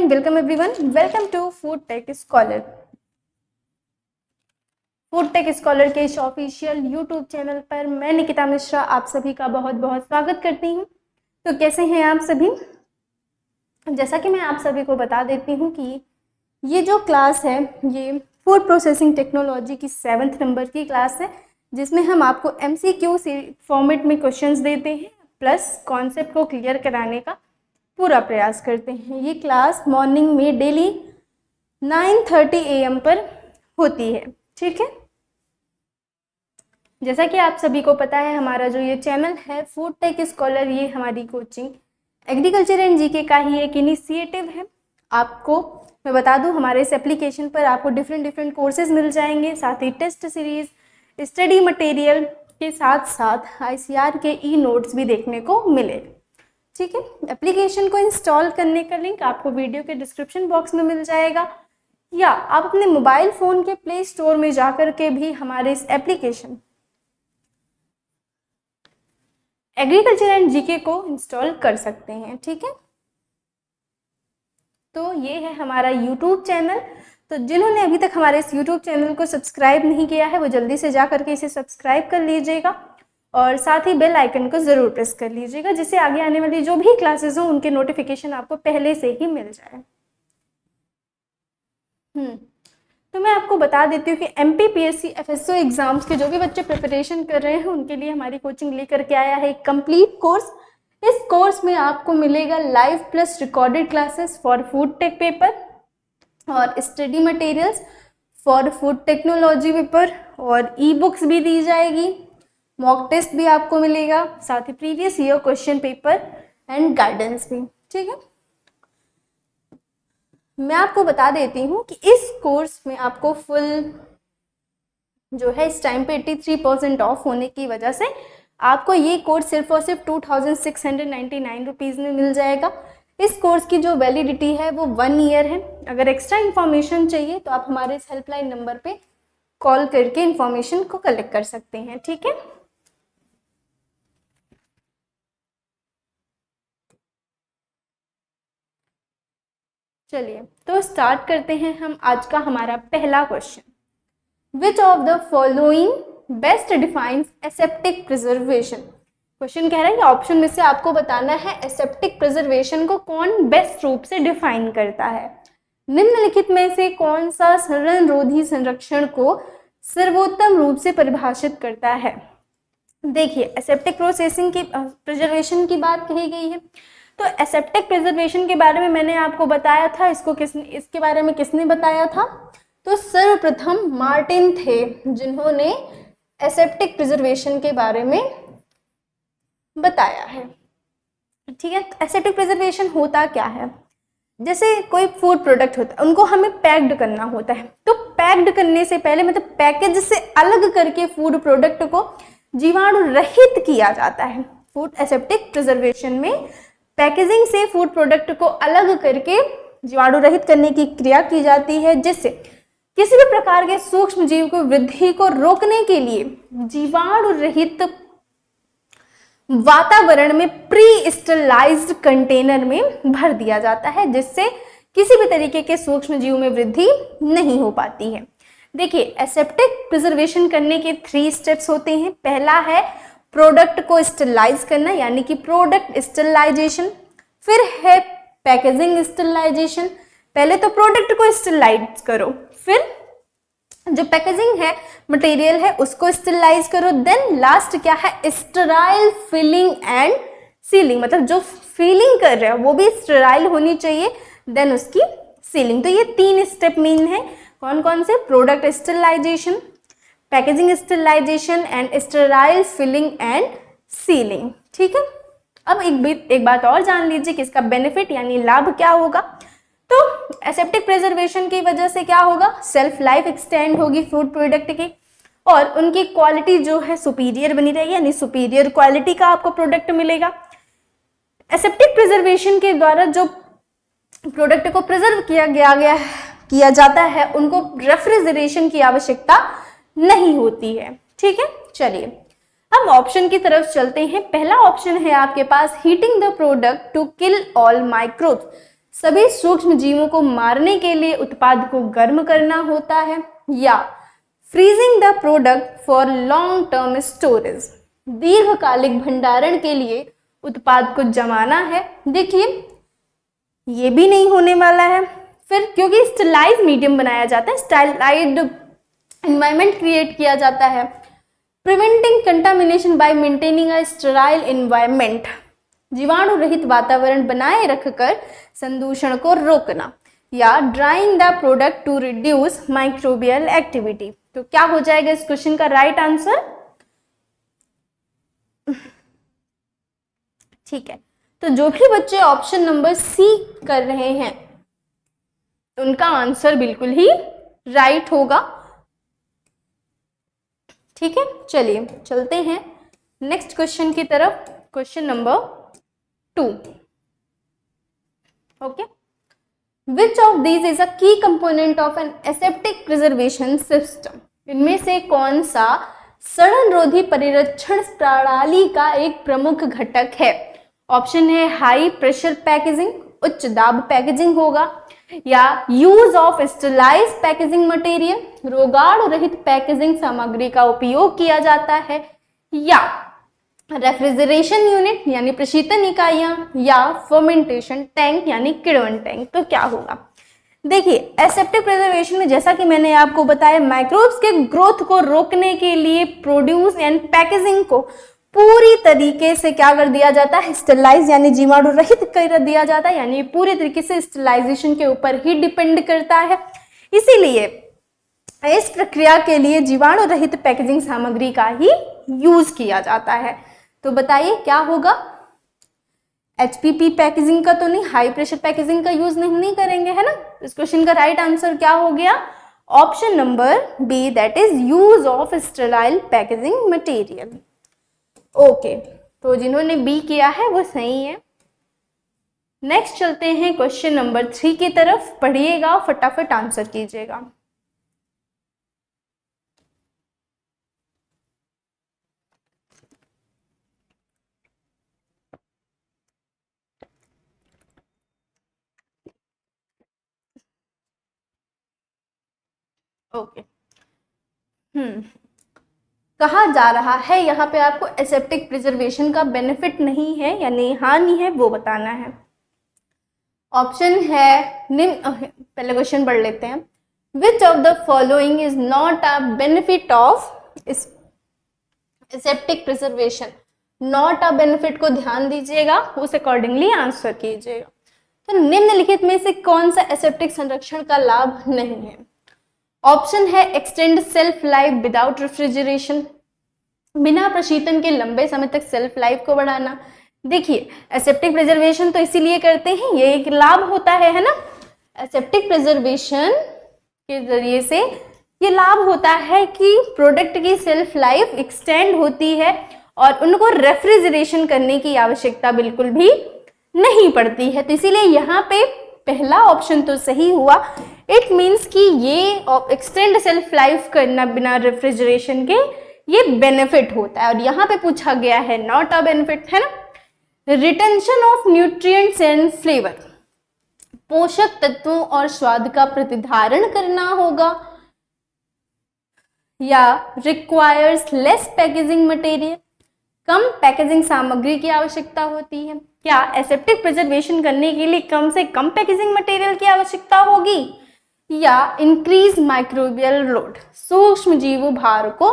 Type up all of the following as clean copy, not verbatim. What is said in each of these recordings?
And welcome everyone, welcome to food tech scholar. Food tech scholar के इस official YouTube channel पर मैं निकिता मिश्रा आप सभी का बहुत बहुत स्वागत करती हूँ। तो कैसे हैं आप सभी? जैसा कि मैं आप सभी को बता देती हूँ कि ये जो क्लास है ये फूड प्रोसेसिंग टेक्नोलॉजी की 7th नंबर की क्लास है, जिसमें हम आपको MCQ फॉर्मेट में क्वेश्चंस देते हैं प्लस कॉन्सेप्ट को क्लियर कराने का पूरा प्रयास करते हैं। ये क्लास मॉर्निंग में डेली 9:30 AM पर होती है, ठीक है। जैसा कि आप सभी को पता है, हमारा जो ये चैनल है फूड टेक स्कॉलर, ये हमारी कोचिंग एग्रीकल्चर एंड जीके का ही एक इनिशिएटिव है। आपको मैं बता दूं, हमारे इस एप्लीकेशन पर आपको डिफरेंट कोर्सेज मिल जाएंगे, साथ ही टेस्ट सीरीज, स्टडी मटेरियल के साथ साथ ICR के नोट्स भी देखने को मिले, ठीक है। एप्लीकेशन को इंस्टॉल करने का लिंक आपको वीडियो के डिस्क्रिप्शन बॉक्स में मिल जाएगा, या आप अपने मोबाइल फ़ोन के प्ले स्टोर में जाकर के भी हमारे इस एप्लीकेशन एग्रीकल्चर एंड जीके को इंस्टॉल कर सकते हैं, ठीक है। तो ये है हमारा यूट्यूब चैनल। तो जिन्होंने अभी तक हमारे इस यूट्यूब चैनल को सब्सक्राइब नहीं किया है वो जल्दी से जा करके इसे सब्सक्राइब कर लीजिएगा और साथ ही बेल आइकन को ज़रूर प्रेस कर लीजिएगा, जिससे आगे आने वाली जो भी क्लासेस हो उनके नोटिफिकेशन आपको पहले से ही मिल जाए। तो मैं आपको बता देती हूँ कि MPPSC FSO एग्जाम्स के जो भी बच्चे प्रिपरेशन कर रहे हैं उनके लिए हमारी कोचिंग लेकर के आया है एक कंप्लीट कोर्स। इस कोर्स में आपको मिलेगा live plus recorded classes for food tech paper और study materials for food technology paper, और ई-बुक्स भी दी जाएगी, मॉक टेस्ट भी आपको मिलेगा, साथ ही previous year question paper and guidance भी, ठीक है। मैं आपको बता देती हूँ कि इस कोर्स में आपको फुल जो है इस टाइम पे 83% ऑफ होने की वजह से आपको ये कोर्स सिर्फ और सिर्फ 2699 रुपीज़ में मिल जाएगा। इस कोर्स की जो वैलिडिटी है वो 1 ईयर है। अगर एक्स्ट्रा इन्फॉर्मेशन चाहिए तो आप हमारे इस हेल्पलाइन नंबर पे कॉल करके इन्फॉर्मेशन को कलेक्ट कर सकते हैं, ठीक है। चलिए तो स्टार्ट करते हैं हम आज का हमारा पहला question. Which of the following best defines aseptic preservation. Question कह रहा है कि ऑप्शन में से आपको बताना है एसेप्टिक प्रिजर्वेशन को कौन बेस्ट रूप से डिफाइन करता है। निम्नलिखित में से कौन सा रणरोधी संरक्षण को सर्वोत्तम रूप से परिभाषित करता है। देखिए, एसेप्टिक प्रोसेसिंग की प्रिजर्वेशन की बात कही गई है, तो एसेप्टिक प्रिजर्वेशन के बारे में मैंने आपको बताया था। इसके बारे में किसने बताया था? तो सर्वप्रथम मार्टिन थे जिन्होंने एसेप्टिक प्रिजर्वेशन के बारे में बताया है, ठीक है। एसेप्टिक प्रिजर्वेशन होता क्या है? जैसे कोई फूड प्रोडक्ट होता है, उनको हमें पैक्ड करना होता है, तो पैक्ड करने से पहले मतलब पैकेज से अलग करके फूड प्रोडक्ट को जीवाणु रहित किया जाता है। फूड एसेप्टिक प्रिजर्वेशन में पैकेजिंग से फूड प्रोडक्ट को अलग करके जीवाणु रहित करने की क्रिया की जाती है, जिससे किसी भी प्रकार के सूक्ष्म जीव को वृद्धि को रोकने के लिए जीवाणु रहित वातावरण में प्री स्टरलाइज्ड कंटेनर में भर दिया जाता है, जिससे किसी भी तरीके के सूक्ष्म जीव में वृद्धि नहीं हो पाती है। देखिए, एसेप्टिक प्रिजर्वेशन करने के 3 स्टेप्स होते हैं। पहला है प्रोडक्ट को स्टरलाइज करना, यानी कि प्रोडक्ट स्टरलाइजेशन। फिर है पैकेजिंग स्टरलाइजेशन। पहले तो प्रोडक्ट को स्टरलाइज करो, फिर जो पैकेजिंग है, मटेरियल है, उसको स्टरलाइज करो। देन लास्ट क्या है? स्टेराइल फिलिंग एंड सीलिंग, मतलब जो फीलिंग कर रहे हो वो भी स्टेराइल होनी चाहिए, देन उसकी सीलिंग। तो ये 3 स्टेप मेन है। कौन कौन से? Product sterilization, packaging sterilization and sterile filling and sealing, ठीक है। अब एक बात और जान लीजिए कि इसका बेनिफिट यानी लाभ क्या होगा। तो एसेप्टिक प्रिजर्वेशन की वजह से क्या होगा? सेल्फ लाइफ एक्सटेंड होगी फूड प्रोडक्ट की, और उनकी क्वालिटी जो है सुपीरियर बनी रहेगी, यानी सुपीरियर क्वालिटी का आपको प्रोडक्ट मिलेगा। एसेप्टिक प्रिजर्वेशन के द्वारा जो प्रोडक्ट को प्रिजर्व किया जाता है उनको रेफ्रिजरेशन की आवश्यकता नहीं होती है, ठीक है। चलिए अब ऑप्शन की तरफ चलते हैं। पहला ऑप्शन है आपके पास heating the product to kill all microbes. सभी सूक्ष्म जीवों को मारने के लिए उत्पाद को गर्म करना होता है, या freezing the product for long term storage, दीर्घकालिक भंडारण के लिए उत्पाद को जमाना है। देखिए ये भी नहीं होने वाला है। फिर क्योंकि स्टरलाइज मीडियम बनाया जाता है, स्टरलाइज्ड एनवायरनमेंट क्रिएट किया जाता है। Preventing contamination by maintaining a sterile environment, जीवाणु रहित वातावरण बनाए रखकर संदूषण को रोकना, या drying the product to reduce microbial activity. तो क्या हो जाएगा इस क्वेश्चन का राइट आंसर? ठीक है, तो जो भी बच्चे ऑप्शन नंबर सी कर रहे हैं उनका आंसर बिल्कुल ही राइट होगा। ठीक है, चलिए चलते हैं नेक्स्ट क्वेश्चन की तरफ। Question number 2। Okay, which of these is a key component of an aseptic preservation system? इनमें से कौन सा सड़नरोधी परिरक्षण प्रणाली का एक प्रमुख घटक है? ऑप्शन है हाई प्रेशर पैकेजिंग, उच्च दाब पैकेजिंग होगा, या use of sterilise packaging material, रोगाणु रहित पैकेजिंग सामग्री का उपयोग किया जाता है, या रेफ्रिजरेशन यूनिट यानी प्रशीतन इकाइयां, या फर्मेंटेशन टैंक यानी किण्वन टैंक। तो क्या होगा? देखिए एसेप्टिक प्रिजर्वेशन में जैसा कि मैंने आपको बताया, माइक्रोब्स के ग्रोथ को रोकने के लिए प्रोड्यूस एंड पैकेजिंग को पूरी तरीके से क्या कर दिया जाता है? स्टरलाइज यानी जीवाणु रहित कर दिया जाता है, यानी पूरी तरीके से स्टरलाइजेशन के ऊपर ही डिपेंड करता है। इसीलिए इस प्रक्रिया के लिए जीवाणु रहित पैकेजिंग सामग्री का ही यूज किया जाता है। तो बताइए क्या होगा? HPP पैकेजिंग का तो नहीं, हाई प्रेशर पैकेजिंग का यूज नहीं करेंगे, है ना? इस क्वेश्चन का राइट आंसर क्या हो गया? Option number B, that is use of sterile packaging material. Okay, तो जिन्होंने बी किया है वो सही है। नेक्स्ट चलते हैं क्वेश्चन नंबर 3 की तरफ। पढ़िएगा, फटाफट आंसर कीजिएगा। ओके, कहा जा रहा है यहाँ पे आपको एसेप्टिक प्रिजर्वेशन का बेनिफिट नहीं है यानी हानि है, वो बताना है। ऑप्शन है पहले क्वेश्चन पढ़ लेते हैं। विच of the following is not a benefit of aseptic preservation? Not a benefit को ध्यान दीजिएगा, उस अकॉर्डिंगली आंसर कीजिएगा। तो निम्नलिखित में से कौन सा एसेप्टिक संरक्षण का लाभ नहीं है? ऑप्शन है extend self life without refrigeration, बिना प्रशीतन के लंबे समय तक सेल्फ लाइफ को बढ़ाना। देखिए एसेप्टिक प्रिजर्वेशन तो इसीलिए करते हैं, ये एक लाभ होता है ना। एसेप्टिक प्रिजर्वेशन के जरिए से ये लाभ होता है कि प्रोडक्ट की सेल्फ लाइफ एक्सटेंड होती है और उनको रेफ्रिजरेशन करने की आवश्यकता बिल्कुल भी नहीं पड़ती है। तो इसीलिए यहाँ पे पहला ऑप्शन तो सही हुआ। इट मीन्स कि ये एक्सटेंड सेल्फ लाइफ करना बिना रेफ्रिजरेशन के ये बेनिफिट होता है, और यहाँ पे पूछा गया है नॉट अ बेनिफिट, है ना। Retention of nutrients and flavour, पोषक तत्वों और स्वाद का प्रतिधारण करना होगा, या रिक्वायर्स लेस पैकेजिंग मटेरियल, कम पैकेजिंग सामग्री की आवश्यकता होती है। क्या एसेप्टिक प्रिजर्वेशन करने के लिए कम से कम पैकेजिंग मटेरियल की आवश्यकता होगी, या इंक्रीज माइक्रोबियल लोड, सूक्ष्म जीव भार को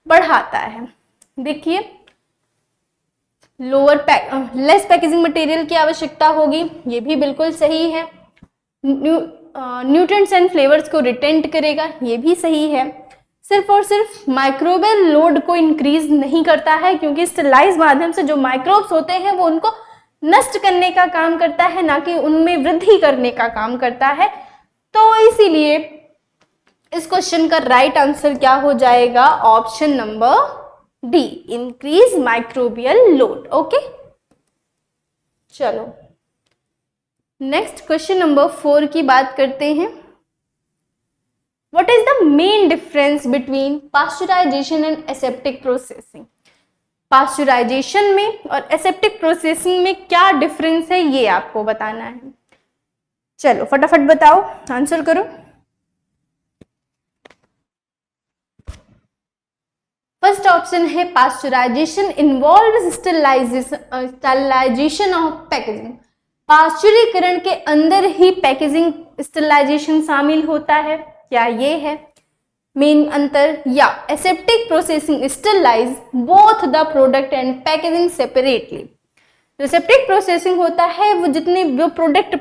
बढ़ाता है। देखिए लेस पैकेजिंग मटेरियल की आवश्यकता होगी, ये भी बिल्कुल सही है। न्यूट्रिएंट्स एंड फ्लेवर्स को रिटेंट करेगा, ये भी सही है। सिर्फ और सिर्फ माइक्रोबियल लोड को इंक्रीज नहीं करता है, क्योंकि स्टरलाइज माध्यम से जो माइक्रोब्स होते हैं वो उनको नष्ट करने का काम करता है, ना कि उनमें वृद्धि करने का काम करता है। तो इसीलिए इस क्वेश्चन का राइट आंसर क्या हो जाएगा? Option number D, increase microbial load. Okay, चलो नेक्स्ट क्वेश्चन नंबर 4 की बात करते हैं। What is the main difference between pasteurization and aseptic processing? Pasteurisation में और एसेप्टिक प्रोसेसिंग में क्या डिफरेंस है, ये आपको बताना है। चलो फटाफट बताओ, आंसर करो। फर्स्ट ऑप्शन है pasteurisation involve sterilisation of packaging. पास्चुरीकरण के अंदर ही पैकेजिंग स्टरलाइजेशन शामिल होता है, क्या ये है मेन अंतर? या aseptic processing sterilize both the product and packaging separately. जो एसेप्टिक प्रोसेसिंग होता है वो जितने जो प्रोडक्ट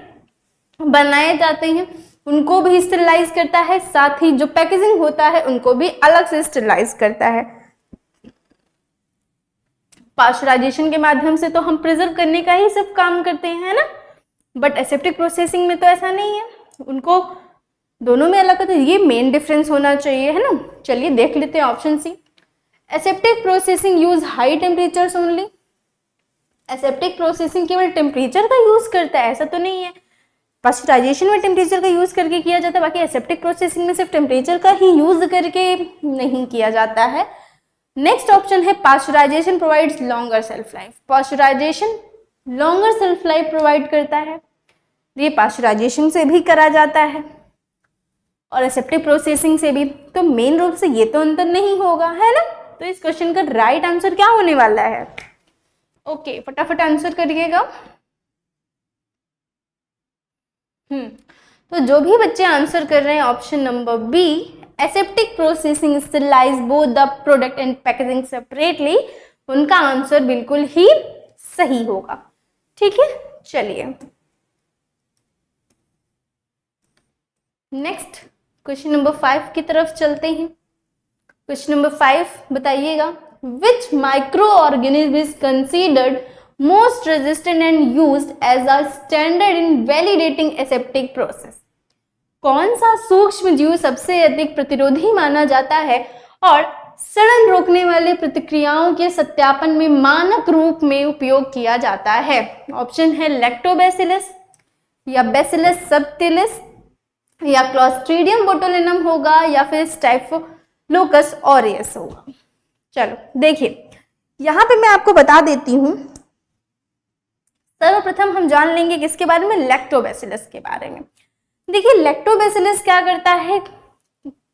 बनाए जाते हैं उनको भी स्टरलाइज करता है, साथ ही जो पैकेजिंग होता है उनको भी अलग से स्टरलाइज करता है। पास्चराइजेशन के माध्यम से तो हम प्रिजर्व करने का ही सब काम करते हैं, है ना, बट एसेप्टिक प्रोसेसिंग में तो ऐसा नहीं है, उनको दोनों में अलग होता है। ये मेन डिफरेंस होना चाहिए, है ना। चलिए देख लेते हैं option C. Aseptic processing use high temperatures only. Aseptic processing केवल टेम्परेचर का यूज करता है, ऐसा तो नहीं है। पास्चराइजेशन में टेम्परेचर का यूज करके किया जाता है, बाकी एसेप्टिक प्रोसेसिंग में सिर्फ टेम्परेचर का ही यूज करके नहीं किया जाता है। नेक्स्ट ऑप्शन है pasteurization provides longer shelf life. Pasteurization longer shelf life provide करता है, ये पास्चराइजेशन से भी करा जाता है और एसेप्टिक प्रोसेसिंग से भी, तो मेन रूप से ये तो अंतर नहीं होगा, है ना। तो इस क्वेश्चन का राइट आंसर क्या होने वाला है? ओके, फटाफट आंसर करिएगा। तो जो भी बच्चे आंसर कर रहे हैं option number B, aseptic processing sterilize both the product and packaging separately, उनका आंसर बिल्कुल ही सही होगा। ठीक है, चलिए नेक्स्ट क्वेश्चन नंबर 5 की तरफ चलते हैं। क्वेश्चन नंबर 5 बताइएगा, which microorganism is considered most resistant and used as a standard in validating aseptic process. कौन सा सूक्ष्म जीव सबसे अधिक प्रतिरोधी माना जाता है और सड़न रोकने वाले प्रतिक्रियाओं के सत्यापन में मानक रूप में उपयोग किया जाता है? ऑप्शन है लैक्टोबैसिलस या बैसिलस सबटिलिस या क्लोस्ट्रीडियम बोटुलिनम होगा या फिर स्टाइफोलोकस ऑरियस होगा। चलो देखिए, यहां पे मैं आपको बता देती हूं। सर्वप्रथम हम जान लेंगे किसके बारे में? लैक्टोबैसिलस के बारे में। देखिए लैक्टोबैसिलस क्या करता है,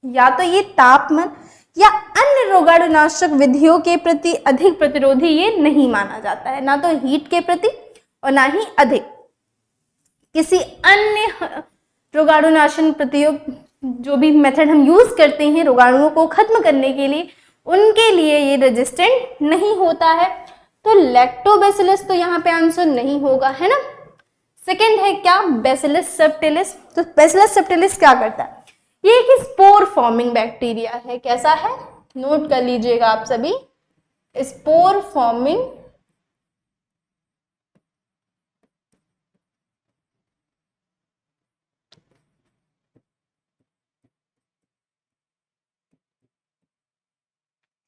या तो ये तापमान या अन्य रोगाणुनाशक विधियों के प्रति अधिक प्रतिरोधी ये नहीं माना जाता है, ना तो हीट के प्रति और ना ही अधिक किसी अन्य रोगाणुनाशन प्रतियोग जो भी मेथड हम यूज करते हैं रोगाणुओं को खत्म करने के लिए, उनके लिए ये रेजिस्टेंट नहीं होता है। तो लैक्टोबैसिलस तो यहाँ पे आंसर नहीं होगा, है ना। सेकेंड है क्या? Bacillus subtilis. तो बैसिलस सबटिलिस क्या करता है? ये एक स्पोर फॉर्मिंग बैक्टीरिया है। कैसा है? नोट कर लीजिएगा आप सभी, स्पोर फॉर्मिंग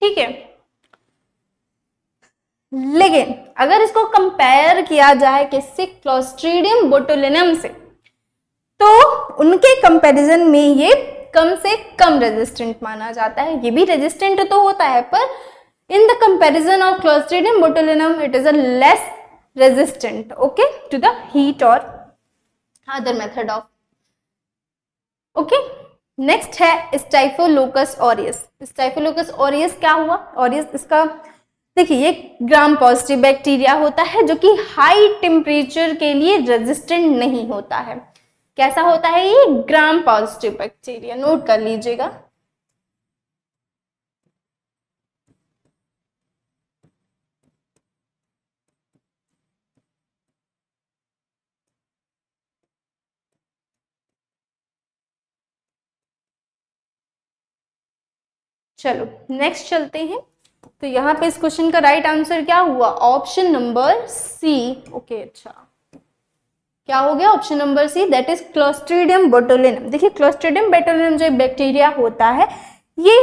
ठीक है। लेकिन अगर इसको कंपेयर किया जाए किससे? क्लोस्ट्रीडियम बोटुलिनम से, तो उनके कंपैरिजन में ये कम से कम रेजिस्टेंट माना जाता है। ये भी रेजिस्टेंट तो होता है, पर in the comparison of Clostridium botulinum it is a less resistant okay to the heat और other method of okay. Next है स्टाइफोलोकस ऑरियस। स्टाइफोलोकस ऑरियस क्या हुआ? ऑरियस इसका देखिए ये ग्राम पॉजिटिव बैक्टीरिया होता है जो कि हाई टेम्परेचर के लिए रेजिस्टेंट नहीं होता है। कैसा होता है ये? Gram positive bacteria. नोट कर लीजिएगा। चलो नेक्स्ट चलते हैं। तो यहाँ पे इस क्वेश्चन का राइट आंसर क्या हुआ? ऑप्शन नंबर सी। ओके अच्छा, क्या हो गया? Option number C, that is Clostridium botulinum. देखिए क्लोस्ट्रीडियम बोटुलिनम जो बैक्टीरिया होता है ये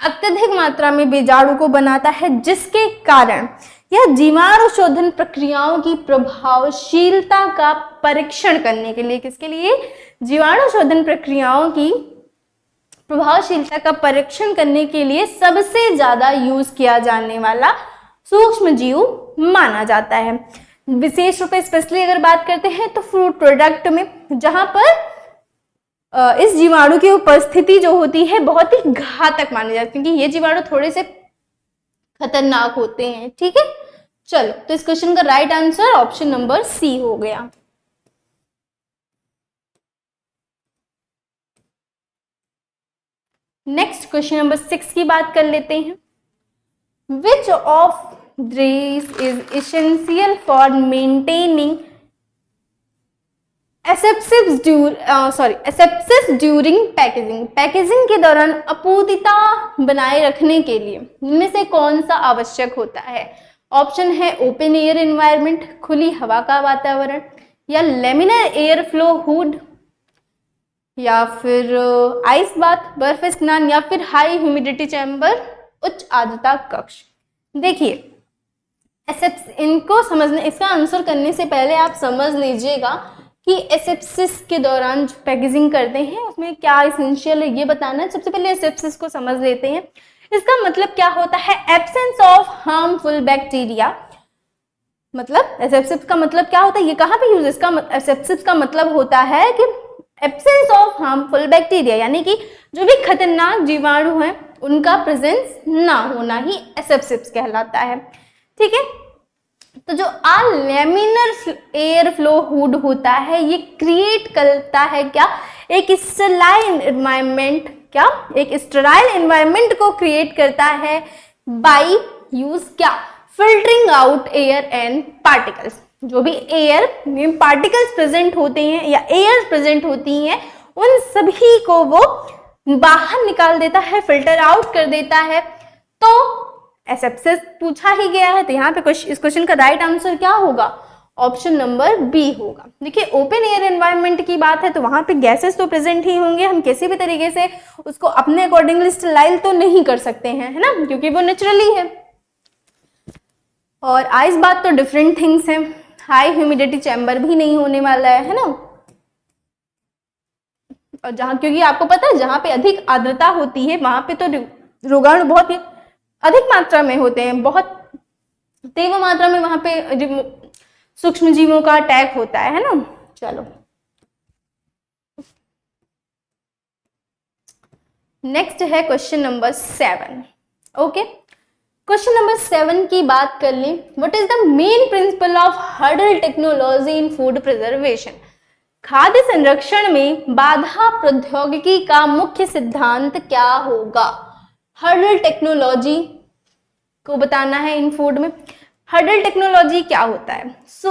अत्यधिक मात्रा में बीजाणु को बनाता है, जिसके कारण यह जीवाणु शोधन प्रक्रियाओं की प्रभावशीलता का परीक्षण करने के लिए, किसके लिए? जीवाणु शोधन प्रक्रियाओं की प्रभावशीलता का परीक्षण करने के लिए सबसे ज्यादा यूज किया जाने वाला सूक्ष्म जीव माना जाता है। विशेष रूप से स्पेशली अगर बात करते हैं तो फ्रूट प्रोडक्ट में, जहां पर इस जीवाणु की उपस्थिति जो होती है बहुत ही घातक मानी जाती है, क्योंकि ये जीवाणु थोड़े से खतरनाक होते हैं। ठीक है, चलो तो इस क्वेश्चन का right answer option number C हो गया। नेक्स्ट क्वेश्चन नंबर 6 की बात कर लेते हैं। Which of these is essential for maintaining asepsis during packaging। Packaging के दौरान अपूर्णता बनाए रखने के लिए इनमें से कौन सा आवश्यक होता है? ऑप्शन है ओपन एयर एनवायरनमेंट, खुली हवा का वातावरण, या लेमिनर एयर फ्लो हुड, या फिर आइस बाथ बर्फ स्नान, या फिर हाई ह्यूमिडिटी चैम्बर उच्च आर्द्रता कक्ष। देखिए इनको समझने, इसका आंसर करने से पहले आप समझ लीजिएगा कि एसेप्सिस के दौरान जो पैकेजिंग करते हैं उसमें क्या इसेंशियल है ये बताना है। सबसे पहले एसेप्सिस को समझ लेते हैं। इसका मतलब क्या होता है? Absence of harmful bacteria. मतलब एसेप्सिस का मतलब क्या होता है, ये कहाँ पे यूज है? इसका एसेप्सिस का मतलब होता है कि एब्सेंस ऑफ हार्मफुल बैक्टीरिया, यानी कि जो भी खतरनाक जीवाणु हैं उनका प्रेजेंस ना होना ही एसेप्सिस कहलाता है। ठीक है, तो जो लेमिनर एयर फ्लो हुड होता है ये क्रिएट करता है क्या? एक स्टेराइल एनवायरनमेंट, क्या एक स्टेराइल एनवायरनमेंट को क्रिएट करता है बाय यूज क्या? Filtering out air and particles. जो भी एयर में पार्टिकल्स प्रेजेंट होते हैं या एयर प्रेजेंट होती हैं उन सभी को वो बाहर निकाल देता है, फिल्टर आउट कर देता है। तो एसेप्सिस पूछा ही गया है, तो यहाँ पे इस क्वेश्चन का राइट आंसर क्या होगा? ऑप्शन नंबर बी होगा। देखिए ओपन एयर एनवायरनमेंट की बात है तो वहां पे गैसेस तो प्रेजेंट ही होंगे, हम किसी भी तरीके से उसको अपने अकॉर्डिंगली स्टेराइल तो नहीं कर सकते हैं, है ना, क्योंकि वो नेचुरली है। और आइस बात तो डिफरेंट थिंग्स है, हाई ह्यूमिडिटी चैम्बर भी नहीं होने वाला है ना। और जहां, क्योंकि आपको पता है जहां पे अधिक आर्द्रता होती है वहां पे तो रोगाणु बहुत ही अधिक मात्रा में होते हैं, बहुत तीव्र मात्रा में वहां पे सूक्ष्म जीवों का अटैक होता है ना। चलो नेक्स्ट है question number 7। Okay, question number 7 की बात कर लें। What is the main principle of hurdle technology in food preservation? खाद्य संरक्षण में बाधा प्रौद्योगिकी का मुख्य सिद्धांत क्या होगा? हर्डल टेक्नोलॉजी को बताना है इन फूड में। हर्डल टेक्नोलॉजी क्या होता है?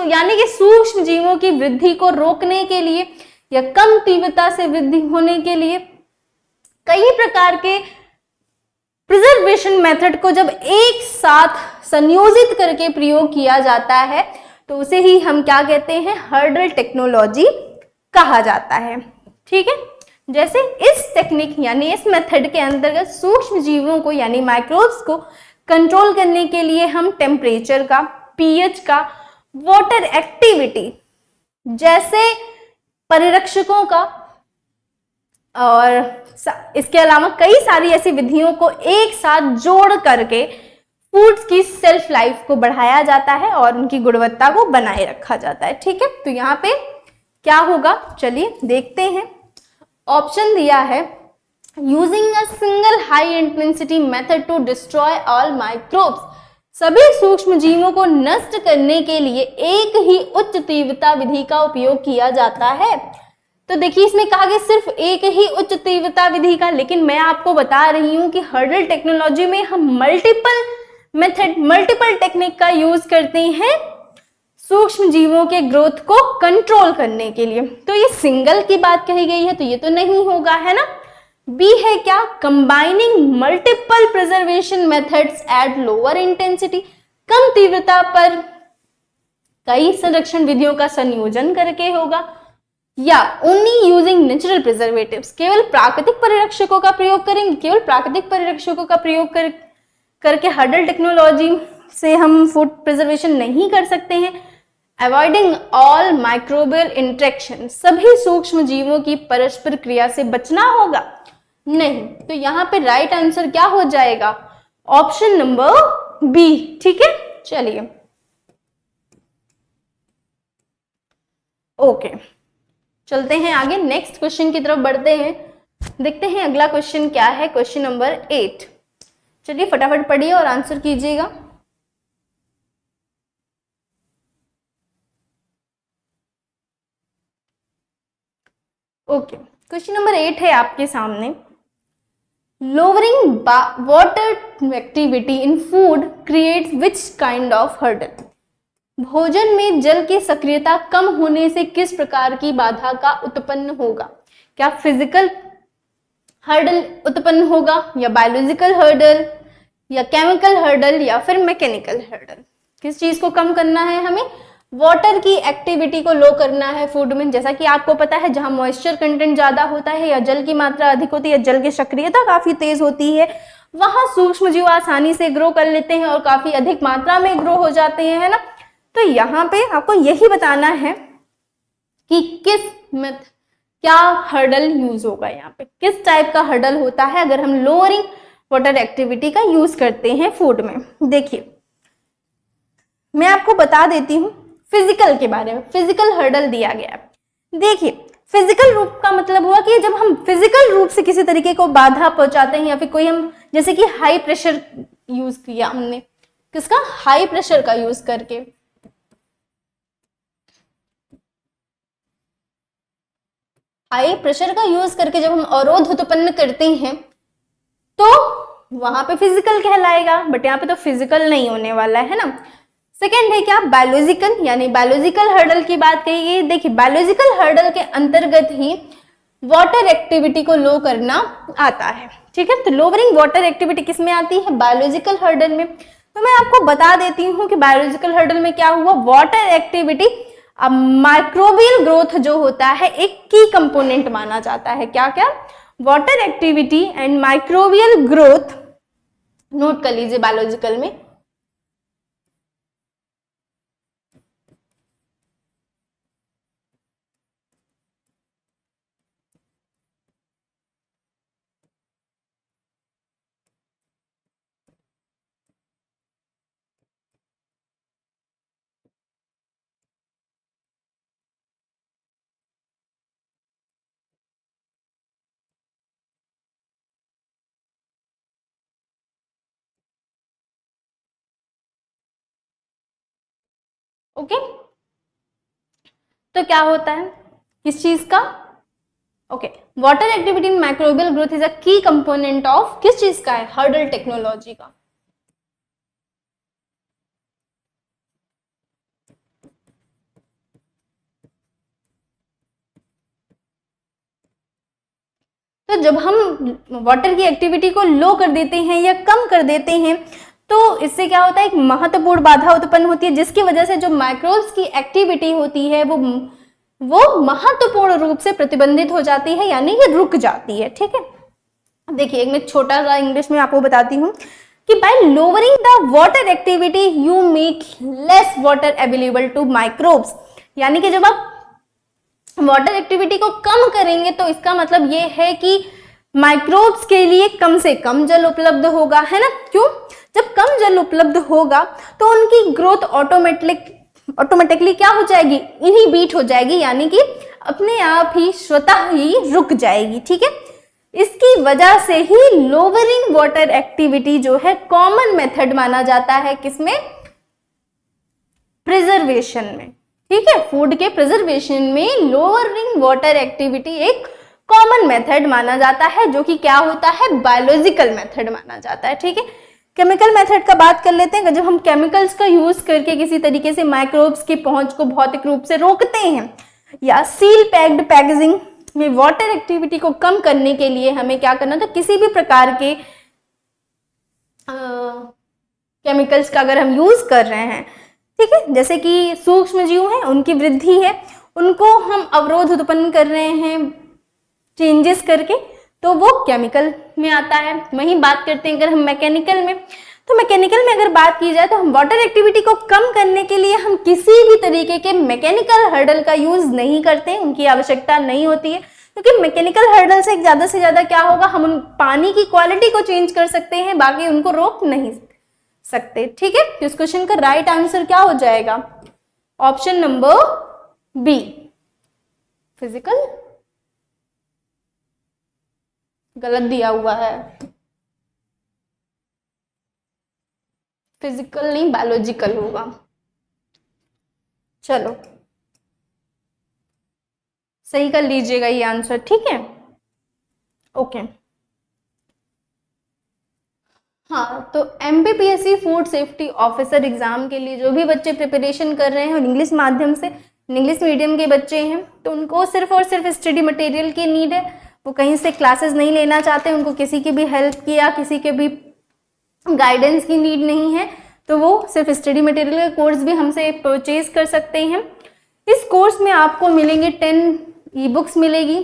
यानी कि सूक्ष्म जीवों की वृद्धि को रोकने के लिए या कम तीव्रता से वृद्धि होने के लिए कई प्रकार के प्रिजर्वेशन मेथड को जब एक साथ संयोजित करके प्रयोग किया जाता है तो उसे ही हम क्या कहते हैं? हर्डल टेक्नोलॉजी कहा जाता है। ठीक है, जैसे इस टेक्निक यानी इस मेथड के अंतर्गत सूक्ष्म जीवों को यानी माइक्रोब्स को कंट्रोल करने के लिए हम टेम्परेचर का, पीएच का, वाटर एक्टिविटी जैसे परिरक्षकों का और इसके अलावा कई सारी ऐसी विधियों को एक साथ जोड़ करके फूड्स की सेल्फ लाइफ को बढ़ाया जाता है और उनकी गुणवत्ता को बनाए रखा जाता है। ठीक है, तो यहाँ पे क्या होगा चलिए देखते हैं। ऑप्शन दिया है using a single high intensity method to destroy all microbes. सभी सूक्ष्म जीवों को नष्ट करने के लिए एक ही उच्च तीव्रता विधि का उपयोग किया जाता है। तो देखिए इसमें कहा गया सिर्फ एक ही उच्च तीव्रता विधि का, लेकिन मैं आपको बता रही हूं कि हर्डल टेक्नोलॉजी में हम मल्टीपल मेथड, मल्टीपल टेक्निक का यूज करते हैं सूक्ष्म जीवों के ग्रोथ को कंट्रोल करने के लिए। तो ये सिंगल की बात कही गई है तो ये तो नहीं होगा, है ना। बी है क्या? Combining multiple preservation methods at lower intensity. कम तीव्रता पर कई संरक्षण विधियों का संयोजन करके होगा। या ओनली यूजिंग नेचुरल प्रिजर्वेटिव्स, केवल प्राकृतिक परिरक्षकों का प्रयोग करेंगे, केवल प्राकृतिक परिरक्षकों का प्रयोग करके हर्डल टेक्नोलॉजी से हम फूड प्रिजर्वेशन नहीं कर सकते हैं। अवॉइडिंग ऑल माइक्रोबियल इंटरेक्शन, सभी सूक्ष्म जीवों की परस्पर क्रिया से बचना होगा नहीं। तो यहाँ पे राइट आंसर क्या हो जाएगा? Option number B. ठीक है, चलिए ओके, चलते हैं आगे, नेक्स्ट क्वेश्चन की तरफ बढ़ते हैं। देखते हैं अगला क्वेश्चन क्या है, क्वेश्चन नंबर 8। चलिए फटाफट पढ़िए और आंसर कीजिएगा। ओके, क्वेश्चन नंबर 8 है आपके सामने। Lowering water activity in food creates which kind of hurdle? भोजन में जल की सक्रियता कम होने से किस प्रकार की बाधा का उत्पन्न होगा? क्या फिजिकल हर्डल उत्पन्न होगा, या बायोलॉजिकल हर्डल, या केमिकल हर्डल, या फिर मैकेनिकल हर्डल? किस चीज को कम करना है हमें? वाटर की एक्टिविटी को लो करना है फूड में। जैसा कि आपको पता है, जहां मॉइस्चर कंटेंट ज्यादा होता है या जल की मात्रा अधिक होती है, जल की सक्रियता काफी तेज होती है, वहां सूक्ष्म जीव आसानी से ग्रो कर लेते हैं और काफी अधिक मात्रा में ग्रो हो जाते हैं, है ना। तो यहाँ पे आपको यही बताना है कि क्या हर्डल यूज होगा, यहाँ पे किस टाइप का हर्डल होता है अगर हम लोअरिंग वाटर एक्टिविटी का यूज करते हैं फूड में। देखिए, मैं आपको बता देती हूँ फिजिकल के बारे में। फिजिकल हर्डल दिया गया है। देखिए, फिजिकल रूप का मतलब हुआ कि जब हम फिजिकल रूप से किसी तरीके को बाधा पहुंचाते हैं, या फिर कोई हम, जैसे कि हाई प्रेशर यूज किया हमने, किसका? हाई प्रेशर का यूज करके। हाई प्रेशर का यूज करके जब हम अवरोध उत्पन्न करते हैं तो वहां पे फिजिकल कहलाएगा, बट यहाँ पे तो फिजिकल नहीं होने वाला है ना। सेकेंड है क्या? बायोलॉजिकल, यानी बायोलॉजिकल हर्डल की बात कही गई। देखिए, बायोलॉजिकल हर्डल के अंतर्गत ही वाटर एक्टिविटी को लो करना आता है, ठीक है। तो लोअरिंग वाटर एक्टिविटी किस में आती है? बायोलॉजिकल हर्डल में। तो मैं आपको बता देती हूँ कि बायोलॉजिकल हर्डल में क्या हुआ, वाटर एक्टिविटी, अब माइक्रोबियल ग्रोथ जो होता है एक की कंपोनेंट माना जाता है। क्या क्या? Water activity and microbial growth, note कर लीजिए बायोलॉजिकल में। ओके, तो क्या होता है किस चीज का? Okay, water activity in microbial growth is a key component of किस चीज का है? हर्डल टेक्नोलॉजी का। तो जब हम वाटर की एक्टिविटी को लो कर देते हैं या कम कर देते हैं तो इससे क्या होता है? एक महत्वपूर्ण बाधा उत्पन्न होती है, जिसकी वजह से जो माइक्रोब्स की एक्टिविटी होती है वो महत्वपूर्ण रूप से प्रतिबंधित हो जाती है, यानी कि रुक जाती है, ठीक है। देखिए, एक मैं छोटा सा इंग्लिश में आपको बताती हूँ कि by lowering the water activity you make less water available to microbes, यानी कि जब आप वाटर एक्टिविटी को कम करेंगे तो इसका मतलब ये है कि माइक्रोब्स के लिए कम से कम जल उपलब्ध होगा, है ना। क्यों? जब कम जल उपलब्ध होगा तो उनकी ग्रोथ ऑटोमेटिकली क्या हो जाएगी? इनहिबिट हो जाएगी, यानी कि अपने आप ही स्वतः ही रुक जाएगी, ठीक है। इसकी वजह से ही लोअरिंग वाटर एक्टिविटी जो है कॉमन मेथड माना जाता है, किसमें? प्रिजर्वेशन में, ठीक है। फूड के प्रिजर्वेशन में लोअरिंग वाटर एक्टिविटी एक कॉमन मेथड माना जाता है, जो कि क्या होता है? बायोलॉजिकल मेथड माना जाता है, ठीक है। केमिकल मेथड का बात कर लेते हैं। जब हम केमिकल्स का यूज करके किसी तरीके से माइक्रोब्स की पहुंच को भौतिक रूप से रोकते हैं, या सील पैक्ड पैकेजिंग में वाटर एक्टिविटी को कम करने के लिए हमें क्या करना था? किसी भी प्रकार के केमिकल्स का अगर हम यूज कर रहे हैं, ठीक है, जैसे कि सूक्ष्म जीव हैं, उनकी वृद्धि है, उनको हम अवरोध उत्पन्न कर रहे हैं चेंजेस करके, तो वो केमिकल में आता है। वहीं बात करते हैं अगर हम मैकेनिकल में, तो मैकेनिकल में अगर बात की जाए तो हम वाटर एक्टिविटी को कम करने के लिए हम किसी भी तरीके के मैकेनिकल हर्डल का यूज नहीं करते, उनकी आवश्यकता नहीं होती है, क्योंकि मैकेनिकल हर्डल से ज्यादा क्या होगा? हम उन पानी की क्वालिटी को चेंज कर सकते हैं, बाकी उनको रोक नहीं सकते, ठीक है। तो इस क्वेश्चन का राइट आंसर क्या हो जाएगा? ऑप्शन नंबर बी, फिजिकल गलत दिया हुआ है, फिजिकल नहीं बायोलॉजिकल होगा। चलो सही कर लीजिएगा ये आंसर, ठीक है। ओके हाँ, तो MPPSC food safety officer exam के लिए जो भी बच्चे प्रिपरेशन कर रहे हैं और इंग्लिश माध्यम से, इंग्लिश मीडियम के बच्चे हैं, तो उनको सिर्फ और सिर्फ स्टडी मटेरियल की नीड है। वो कहीं से क्लासेस नहीं लेना चाहते, उनको किसी की भी हेल्प की या किसी के भी गाइडेंस की नीड नहीं है, तो वो सिर्फ स्टडी मटेरियल का कोर्स भी हमसे परचेज कर सकते हैं। इस कोर्स में आपको मिलेंगे 10 ई बुक्स मिलेगी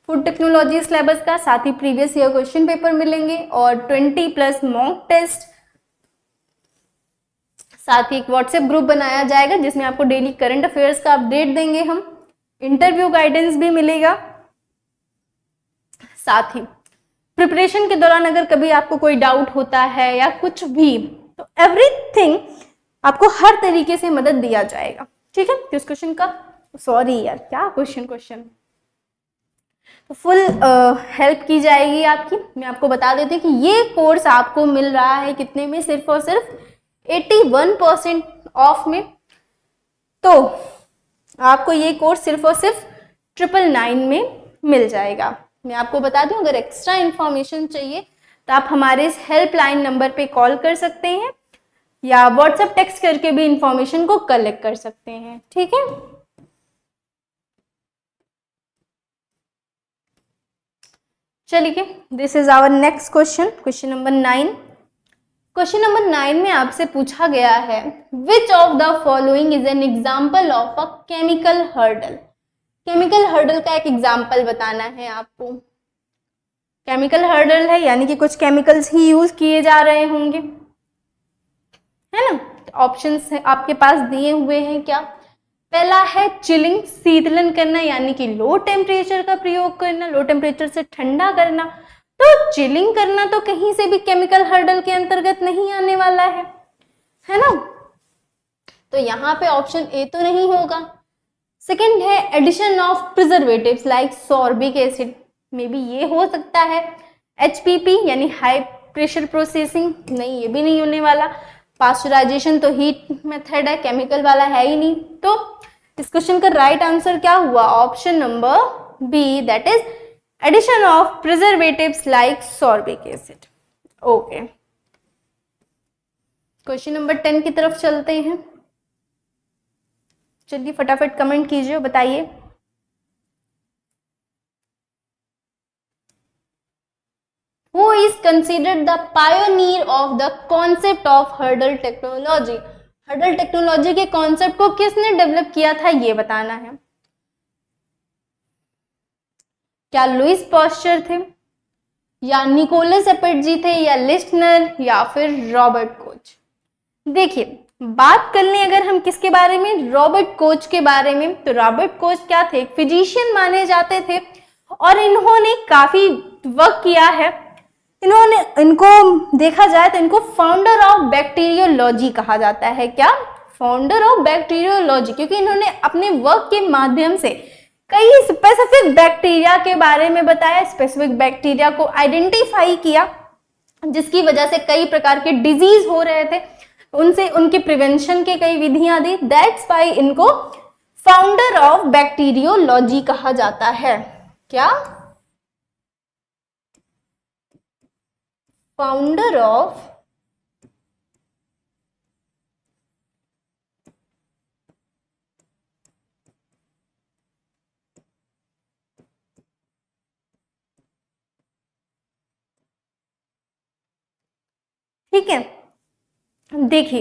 फूड टेक्नोलॉजी सिलेबस का, साथ ही प्रीवियस ईयर क्वेश्चन पेपर मिलेंगे और 20+ मॉक टेस्ट। साथ ही एक व्हाट्सएप ग्रुप बनाया जाएगा जिसमें आपको डेली करंट अफेयर्स का अपडेट देंगे हम, इंटरव्यू गाइडेंस भी मिलेगा। साथ ही प्रिपरेशन के दौरान अगर कभी आपको कोई डाउट होता है या कुछ भी, तो एवरीथिंग आपको हर तरीके से मदद दिया जाएगा, ठीक है। किस क्वेश्चन का, सॉरी यार क्या क्वेश्चन तो फुल हेल्प की जाएगी आपकी। मैं आपको बता देती हूँ कि ये कोर्स आपको मिल रहा है कितने में, सिर्फ और सिर्फ 81% ऑफ में। तो आपको ये कोर्स सिर्फ और सिर्फ 999 में मिल जाएगा। मैं आपको बता दूं, अगर एक्स्ट्रा इन्फॉर्मेशन चाहिए तो आप हमारे इस हेल्पलाइन नंबर पे कॉल कर सकते हैं या व्हाट्सएप टेक्स्ट करके भी इंफॉर्मेशन को कलेक्ट कर सकते हैं, ठीक है। चलिए, this is our next question, question number 9। Question number 9 में आपसे पूछा गया है, which of the following is an example of a chemical hurdle. Chemical hurdle का एक एग्जाम्पल बताना है आपको। केमिकल हर्डल है यानी कि कुछ केमिकल्स ही यूज किए जा रहे होंगे, है ना। ऑप्शंस आपके पास दिए हुए हैं क्या। पहला है चिलिंग, शीतलन करना यानी कि लो टेम्परेचर का प्रयोग करना, लो टेम्परेचर से ठंडा करना। तो चिलिंग करना तो कहीं से भी केमिकल हर्डल के अंतर्गत नहीं आने वाला है ना। तो यहाँ पे ऑप्शन ए तो नहीं होगा। सेकेंड है addition of preservatives like sorbic acid, may be ये हो सकता है। HPP यानी हाई प्रेशर प्रोसेसिंग, नहीं ये भी नहीं होने वाला। पास्चराइजेशन तो हीट मेथड है, केमिकल वाला है ही नहीं। तो इस क्वेश्चन का राइट आंसर क्या हुआ, option number B, that is addition of preservatives like sorbic acid. Okay, question number 10 की तरफ चलते हैं। चलिए फटाफट कमेंट कीजिए और बताइए। Who is considered the pioneer of the concept of hurdle technology? Hurdle technology के कॉन्सेप्ट को किसने डेवलप किया था ये बताना है। क्या लुइस पॉस्चर थे, या निकोलस एपेटजी थे, या लिस्टनर, या फिर रॉबर्ट कोच। देखिए बात कर लें अगर हम किसके बारे में, रॉबर्ट कोच के बारे में, तो रॉबर्ट कोच क्या थे, फिजिशियन माने जाते थे और इन्होंने काफी वर्क किया है। इनको देखा जाए तो इनको फाउंडर ऑफ बैक्टीरियोलॉजी कहा जाता है। क्या, फाउंडर ऑफ बैक्टीरियोलॉजी, क्योंकि इन्होंने अपने वर्क के माध्यम से कई स्पेसिफिक बैक्टीरिया के बारे में बताया, स्पेसिफिक बैक्टीरिया को आइडेंटिफाई किया, जिसकी वजह से कई प्रकार के डिजीज हो रहे थे, उनसे उनके प्रिवेंशन के कई विधियां दी। दैट्स वाई इनको फाउंडर ऑफ बैक्टीरियोलॉजी कहा जाता है। क्या, फाउंडर ऑफ ठीक है। देखिए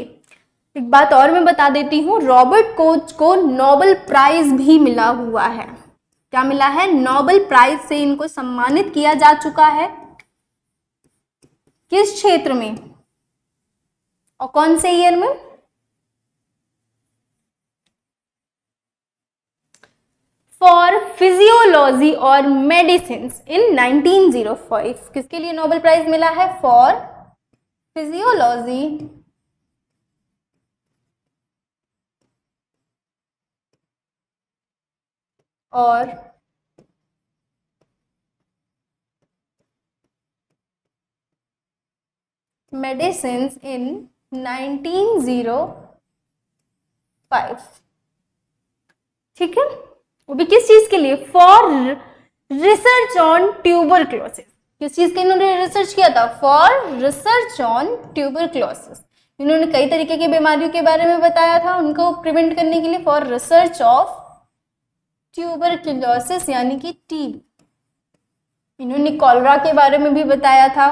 एक बात और मैं बता देती हूँ, रॉबर्ट कोच को नोबेल प्राइज भी मिला हुआ है। क्या मिला है, नोबेल प्राइज से इनको सम्मानित किया जा चुका है। किस क्षेत्र में और कौन से ईयर में, फॉर फिजियोलॉजी और मेडिसिन इन 1905। किसके लिए नोबेल प्राइज मिला है, फॉर फिजियोलॉजी और मेडिसिन इन 1905। ठीक है, वो भी किस चीज के लिए? For research on tuberculosis. किस चीज के इन्होंने रिसर्च किया था? For research on tuberculosis. इन्होंने कई तरीके की बीमारियों के बारे में बताया था उनको प्रिवेंट करने के लिए, फॉर रिसर्च ऑफ ट्यूबरक्लोसिस यानी कि टीबी। इन्होंने कॉलरा के बारे में भी बताया था।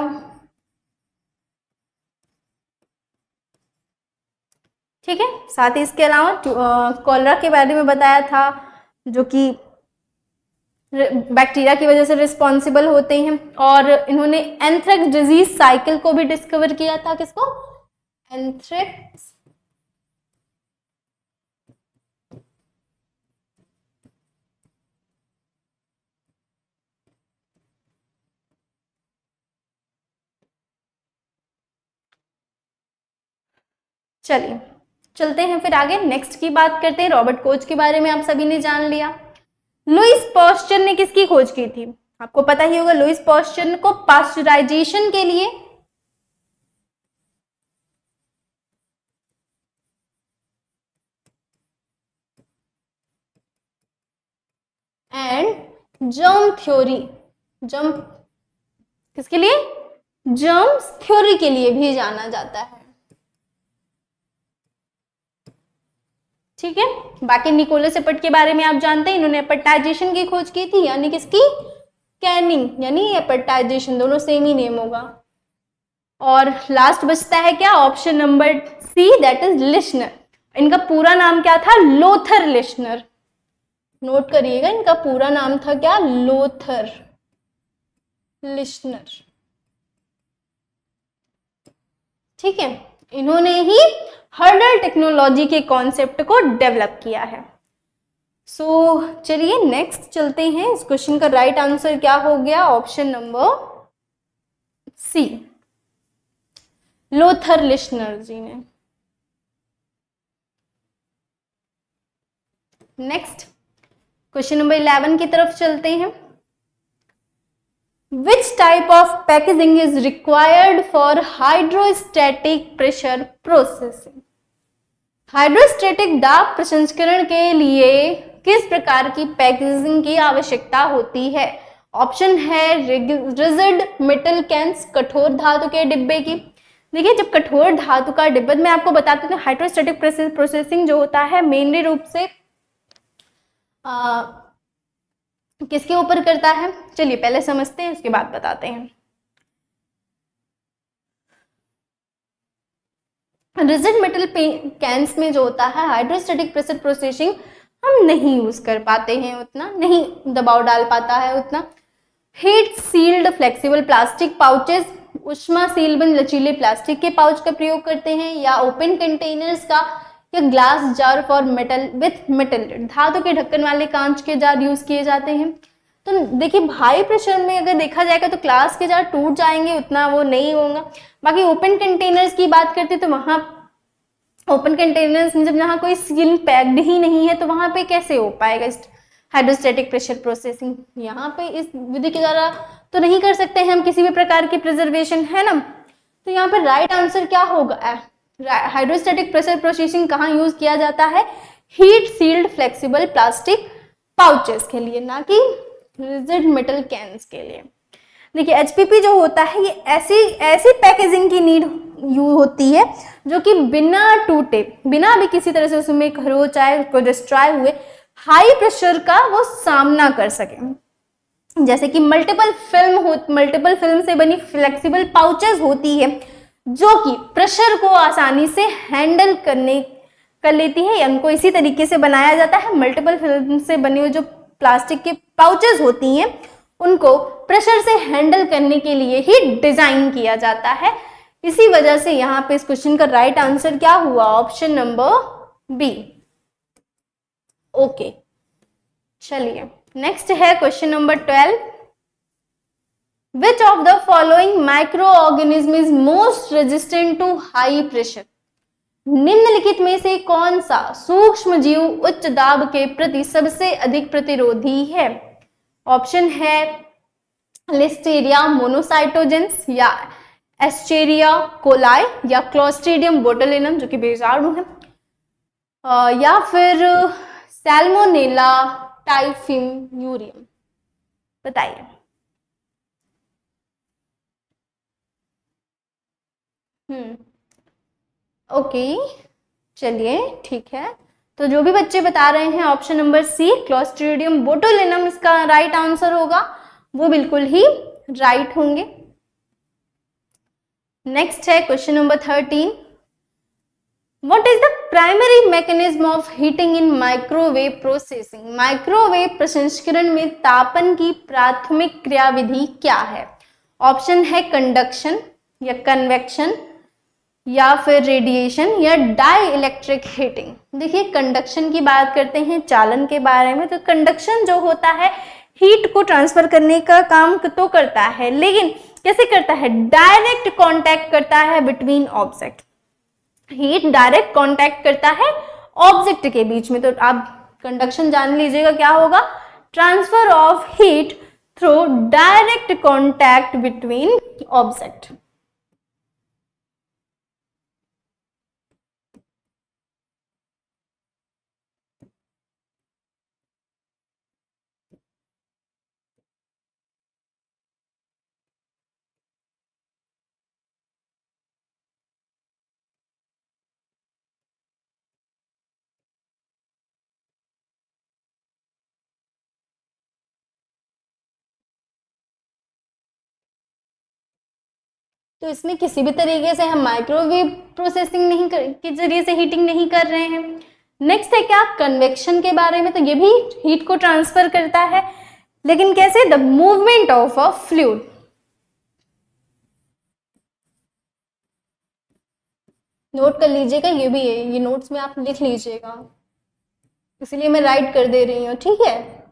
ठीक है, साथ ही इसके अलावा कॉलरा के बारे में बताया था जो कि बैक्टीरिया की वजह से रिस्पॉन्सिबल होते हैं। और इन्होंने एंथ्रेक्स डिजीज साइकिल को भी डिस्कवर किया था। किसको? एंथ्रेक्स चलिए चलते हैं फिर आगे, नेक्स्ट की बात करते हैं। रॉबर्ट कोच के बारे में आप सभी ने जान लिया। लुईस पास्चर ने किसकी खोज की थी? आपको पता ही होगा, लुईस पास्चर को पास्चराइजेशन के लिए एंड जर्म थ्योरी, जर्म किसके लिए? जर्म्स थ्योरी के लिए भी जाना जाता है। ठीक है, बाकी निकोलस एपट के बारे में आप जानते हैं, इन्होंने एपर्टाइजेशन की खोज की थी, यानी किसकी? कैनिंग यानी एपर्टाइजेशन, दोनों सेम ही नेम होगा। और लास्ट बचता है क्या? Option number C, that is लिश्नर। इनका पूरा नाम क्या था? लोथर लिश्नर। नोट करिएगा, इनका पूरा नाम था क्या? लोथर लिश्नर। ठीक है, इन्होंने ही हर्डल टेक्नोलॉजी के कॉन्सेप्ट को डेवलप किया है। सो चलिए नेक्स्ट चलते हैं। इस क्वेश्चन का राइट आंसर क्या हो गया? ऑप्शन नंबर सी, लोथर लिश्नर जी ने। नेक्स्ट क्वेश्चन नंबर 11 की तरफ चलते हैं। Which type of packaging is required for hydrostatic pressure processing? Hydrostatic दाब प्रसंस्करण के लिए किस प्रकार की पैकेजिंग की आवश्यकता होती है? ऑप्शन है रिजिड मेटल कैंस, कठोर धातु के डिब्बे की। देखिए, जब कठोर धातु का डिब्बा, मैं आपको बताती हूँ, हाइड्रोस्टेटिक प्रोसेसिंग जो होता है मेनली रूप से किसके ऊपर करता है? चलिए पहले समझते हैं, उसके बाद बताते हैं। रिजिड मेटल कैंस में जो होता है हाइड्रोस्टेटिक प्रेशर प्रोसेसिंग हम नहीं यूज कर पाते हैं, उतना नहीं दबाव डाल पाता है उतना। Heat sealed flexible plastic pouches, उष्मा सीलबंद लचीले प्लास्टिक के पाउच का प्रयोग करते हैं, या ओपन कंटेनर्स का, या glass jar for metal with metal lid, धातु के ढक्कन वाले कांच के जार यूज किए जाते हैं। तो देखिए हाई प्रेशर में अगर देखा जाएगा तो ग्लास के जार टूट जाएंगे, उतना वो नहीं होगा। बाकी ओपन कंटेनर्स की बात करते तो वहां ओपन कंटेनर्स में जब यहाँ कोई सील पैक्ड ही नहीं है तो वहां पे कैसे हो पाएगा हाइड्रोस्टेटिक प्रेशर प्रोसेसिंग? यहाँ पे इस विधि के द्वारा तो नहीं कर सकते हैं हम किसी भी प्रकार की प्रिजर्वेशन, है ना। तो यहाँ पे राइट आंसर क्या होगा? हाइड्रोस्टेटिक प्रेशर प्रोसेसिंग कहाँ यूज किया जाता है? Heat sealed flexible plastic pouches के लिए, ना कि रिजिड मेटल कैंस के लिए। देखिए एचपीपी जो होता है ये ऐसी पैकेजिंग की नीड होती है जो कि बिना टूटे, बिना भी किसी तरह से उसमें खरोच आए, उसको डिस्ट्रॉय हुए, हाई प्रेशर का वो सामना कर सके। जैसे कि मल्टीपल फिल्म से बनी फ्लेक्सिबल पाउचेस होती है जो कि प्रेशर को आसानी से हैंडल कर लेती है, या उनको इसी तरीके से बनाया जाता है। मल्टीपल फिल्म से बने हुए जो प्लास्टिक के पाउचेस होती हैं उनको प्रेशर से हैंडल करने के लिए ही डिजाइन किया जाता है। इसी वजह से यहाँ पे इस क्वेश्चन का राइट आंसर क्या हुआ? Option number B. ओके, चलिए नेक्स्ट है question number 12। Which of the following microorganism is most resistant to high pressure? निम्नलिखित में से कौन सा सूक्ष्म जीव उच्च दाब के प्रति सबसे अधिक प्रतिरोधी है? ऑप्शन है लिस्टेरिया मोनोसाइटोजेंस, या एस्चेरिया कोलाई या क्लोस्ट्रीडियम बोटुलिनम जो कि बीजाणु है, या फिर सैल्मोनेला टाइफिम्यूरियम। बताइए। ओके, चलिए ठीक है। तो जो भी बच्चे बता रहे हैं option number C Clostridium botulinum इसका राइट आंसर होगा, वो बिल्कुल ही राइट होंगे। नेक्स्ट है question number 13। What is the primary mechanism of heating in microwave processing? Microwave प्रसंस्करण में तापन की प्राथमिक क्रियाविधि क्या है? ऑप्शन है कंडक्शन या कन्वेक्शन या फिर रेडिएशन या डाई इलेक्ट्रिक हीटिंग। देखिए कंडक्शन की बात करते हैं चालन के बारे में, तो कंडक्शन जो होता है हीट को ट्रांसफर करने का काम तो करता है, लेकिन कैसे करता है? डायरेक्ट कांटेक्ट करता है between object. Heat direct contact करता है ऑब्जेक्ट के बीच में, तो आप कंडक्शन जान लीजिएगा क्या होगा? Transfer of heat through direct contact between object. तो इसमें किसी भी तरीके से हम माइक्रोवेव प्रोसेसिंग नहीं के जरिए से हीटिंग नहीं कर रहे हैं। नेक्स्ट है क्या? कन्वेक्शन के बारे में, तो ये भी हीट को ट्रांसफर करता है, लेकिन कैसे? The movement of a fluid. Note कर लीजिएगा, ये भी है, ये नोट्स में आप लिख लीजिएगा, इसलिए मैं राइट कर दे रही हूँ, ठीक है।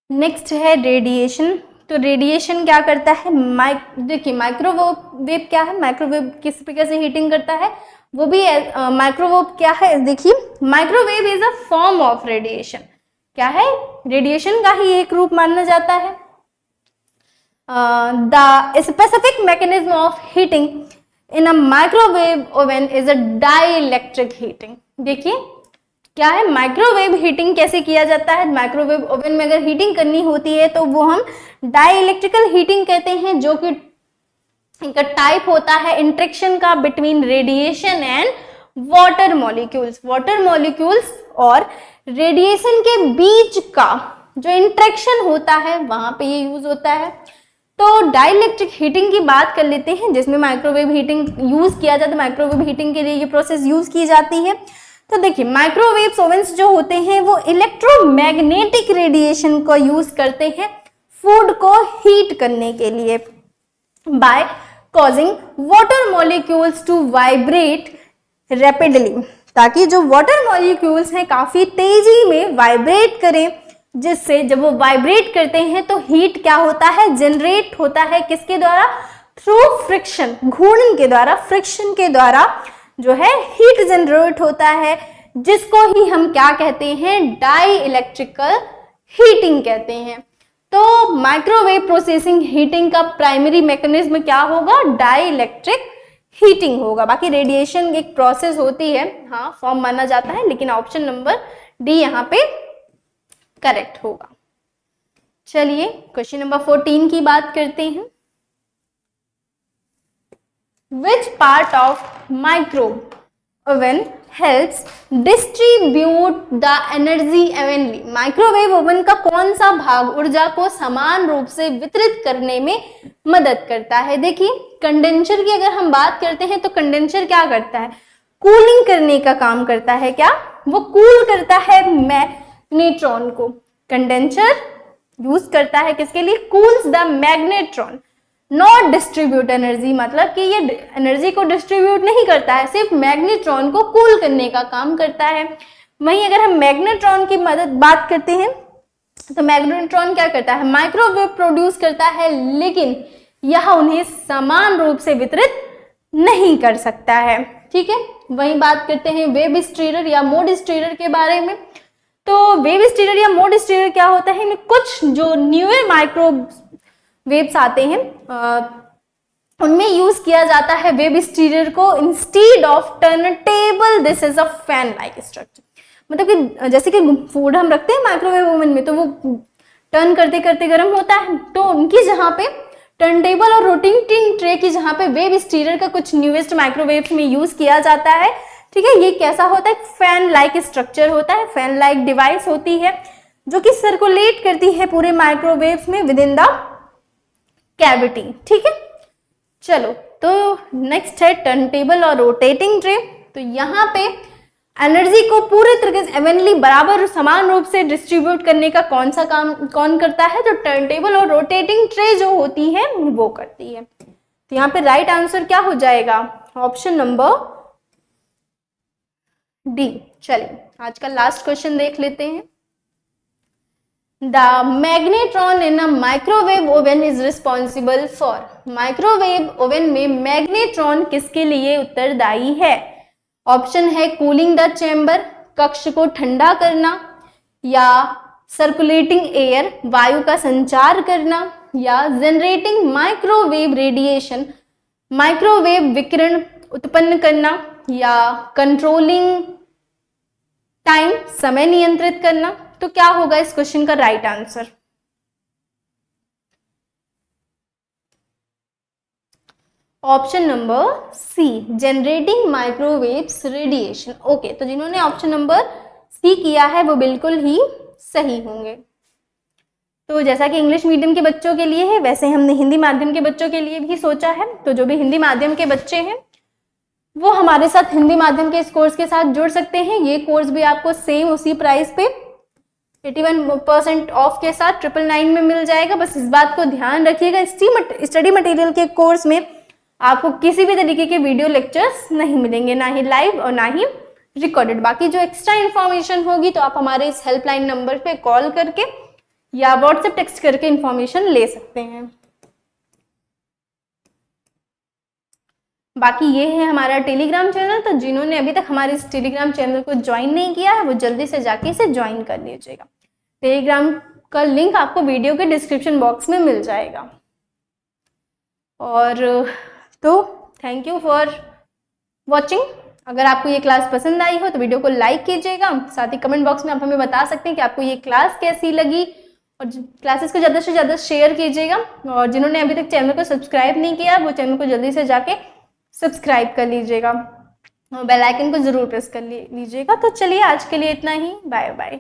नेक्स्ट है रेडिएशन। तो रेडिएशन क्या करता है? देखिए माइक्रोवेव क्या है? माइक्रोवेव किस प्रकार से हीटिंग करता है? वो भी माइक्रोवेव क्या है? देखिए microwave is a form of radiation. क्या है? रेडिएशन का ही एक रूप माना जाता है। The specific mechanism of heating in a microwave oven is a dielectric heating. देखिए क्या है? माइक्रोवेव हीटिंग कैसे किया जाता है? माइक्रोवेव ओवन में अगर हीटिंग करनी होती है तो वो हम डाइलेक्ट्रिकल हीटिंग कहते हैं, जो कि इनका टाइप होता है इंटरेक्शन का between radiation and water molecules. Water molecules और रेडिएशन के बीच का जो इंटरेक्शन होता है वहां पे ये यूज होता है। तो डाइलेक्ट्रिक हीटिंग की बात कर लेते हैं, जिसमें माइक्रोवेव हीटिंग यूज किया जाता है। माइक्रोवेव हीटिंग के लिए ये प्रोसेस यूज की जाती है। तो देखिए माइक्रोवेव ओवन्स जो होते हैं वो इलेक्ट्रोमैग्नेटिक रेडिएशन को यूज करते हैं फूड को हीट करने के लिए, by causing water molecules to vibrate rapidly, ताकि जो वाटर मॉलिक्यूल्स हैं काफी तेजी में वाइब्रेट करें, जिससे जब वो वाइब्रेट करते हैं तो हीट क्या होता है? जनरेट होता है। किसके द्वारा? थ्रू फ्रिक्शन, घूर्णन के द्वारा, फ्रिक्शन के द्वारा जो है हीट जनरेट होता है, जिसको ही हम क्या कहते हैं? डाई इलेक्ट्रिकल हीटिंग कहते हैं। तो माइक्रोवेव प्रोसेसिंग हीटिंग का प्राइमरी मैकेनिज्म क्या होगा? डाई इलेक्ट्रिक हीटिंग होगा। बाकी रेडिएशन एक प्रोसेस होती है, हाँ फॉर्म माना जाता है, लेकिन ऑप्शन नंबर डी यहाँ पे करेक्ट होगा। चलिए क्वेश्चन नंबर 14 की बात करते हैं। Which part of microwave oven helps distribute the energy evenly? Microwave oven का कौन सा भाग ऊर्जा को समान रूप से वितरित करने में मदद करता है? देखिए कंडेंसर की अगर हम बात करते हैं तो कंडेंसर क्या करता है? कूलिंग करने का काम करता है। क्या? वो कूल करता है मैग्नेट्रॉन को। कंडेंसर यूज करता है किसके लिए? Cools the magnetron, not distribute energy, मतलब कि ये एनर्जी को डिस्ट्रीब्यूट नहीं करता है, सिर्फ मैग्नेट्रॉन को कूल करने का काम करता है। वहीं अगर हम मैग्नेट्रॉन की मदद बात करते हैं तो मैग्नेट्रॉन क्या करता है, माइक्रोवेव प्रोड्यूस करता है, लेकिन यह उन्हें समान रूप से वितरित नहीं कर सकता है। ठीक है, वहीं बात करते हैं वेव स्टीरर या मोड स्टीरर के बारे में। तो वेव स्टीरर या मोड स्टीरर क्या होता है, इनमें कुछ जो न्यूअर माइक्रोवेव्स आते हैं उनमें यूज किया जाता है वेव स्टीरर को instead of turntable. This is a fan like structure. मतलब कि जैसे कि फूड हम रखते हैं माइक्रोवेव ओवन में तो वो टर्न करते करते गर्म होता है, तो उनकी जहाँ पे टर्नटेबल और रोटेटिंग ट्रे की जहाँ पे वेव स्टीरर का कुछ न्यूएस्ट माइक्रोवेव में यूज किया जाता है। ठीक है, ये कैसा होता है, फैन लाइक स्ट्रक्चर होता है, फैन लाइक डिवाइस होती है जो कि सर्कुलेट करती है पूरे माइक्रोवेव में विद इन द कैविटी। ठीक है, चलो तो नेक्स्ट है टर्नटेबल और रोटेटिंग ट्रे। तो यहाँ पे एनर्जी को पूरे तरीके से इवनली बराबर और समान रूप से डिस्ट्रीब्यूट करने का कौन सा काम कौन करता है, तो टर्नटेबल और रोटेटिंग ट्रे जो होती है वो करती है। तो यहाँ पे राइट आंसर क्या हो जाएगा, ऑप्शन नंबर डी। चलिए आज का लास्ट क्वेश्चन देख लेते हैं। The magnetron in a microwave oven is responsible for. Microwave oven में मैग्नेट्रॉन किसके लिए उत्तरदायी है? ऑप्शन है कूलिंग द चैम्बर, कक्ष को ठंडा करना, या सर्कुलेटिंग एयर, वायु का संचार करना, या जनरेटिंग माइक्रोवेव रेडिएशन, माइक्रोवेव विकिरण उत्पन्न करना, या कंट्रोलिंग टाइम, समय नियंत्रित करना। तो क्या होगा इस क्वेश्चन का right answer? Option number C, generating microwaves radiation. Okay, तो जिन्होंने ऑप्शन नंबर सी किया है वो बिल्कुल ही सही होंगे। तो जैसा कि इंग्लिश मीडियम के बच्चों के लिए है वैसे हमने हिंदी माध्यम के बच्चों के लिए भी सोचा है। तो जो भी हिंदी माध्यम के बच्चे हैं वो हमारे साथ हिंदी माध्यम के इस कोर्स के साथ जुड़ सकते हैं। ये कोर्स भी आपको सेम उसी प्राइस पे 81% ऑफ के साथ 999 में मिल जाएगा। बस इस बात को ध्यान रखिएगा, स्टडी मटेरियल के कोर्स में आपको किसी भी तरीके के वीडियो लेक्चर्स नहीं मिलेंगे, ना ही लाइव और ना ही रिकॉर्डेड। बाकी जो एक्स्ट्रा इन्फॉर्मेशन होगी तो आप हमारे इस हेल्पलाइन नंबर पे कॉल करके या व्हाट्सएप टेक्स्ट करके इन्फॉर्मेशन ले सकते हैं। बाकी ये है हमारा टेलीग्राम चैनल। तो जिन्होंने अभी तक हमारे इस टेलीग्राम चैनल को ज्वाइन नहीं किया है वो जल्दी से जाके इसे ज्वाइन कर लीजिएगा। टेलीग्राम का लिंक आपको वीडियो के डिस्क्रिप्शन बॉक्स में मिल जाएगा। और तो थैंक यू फॉर वॉचिंग। अगर आपको ये क्लास पसंद आई हो तो वीडियो को लाइक कीजिएगा। साथ ही कमेंट बॉक्स में आप हमें बता सकते हैं कि आपको ये क्लास कैसी लगी, और क्लासेस को ज़्यादा से ज़्यादा शेयर कीजिएगा। और जिन्होंने अभी तक चैनल को सब्सक्राइब नहीं किया वो चैनल को जल्दी से जाके सब्सक्राइब कर लीजिएगा और बेल आइकन को ज़रूर प्रेस कर लीजिएगा। तो चलिए आज के लिए इतना ही, बाय बाय।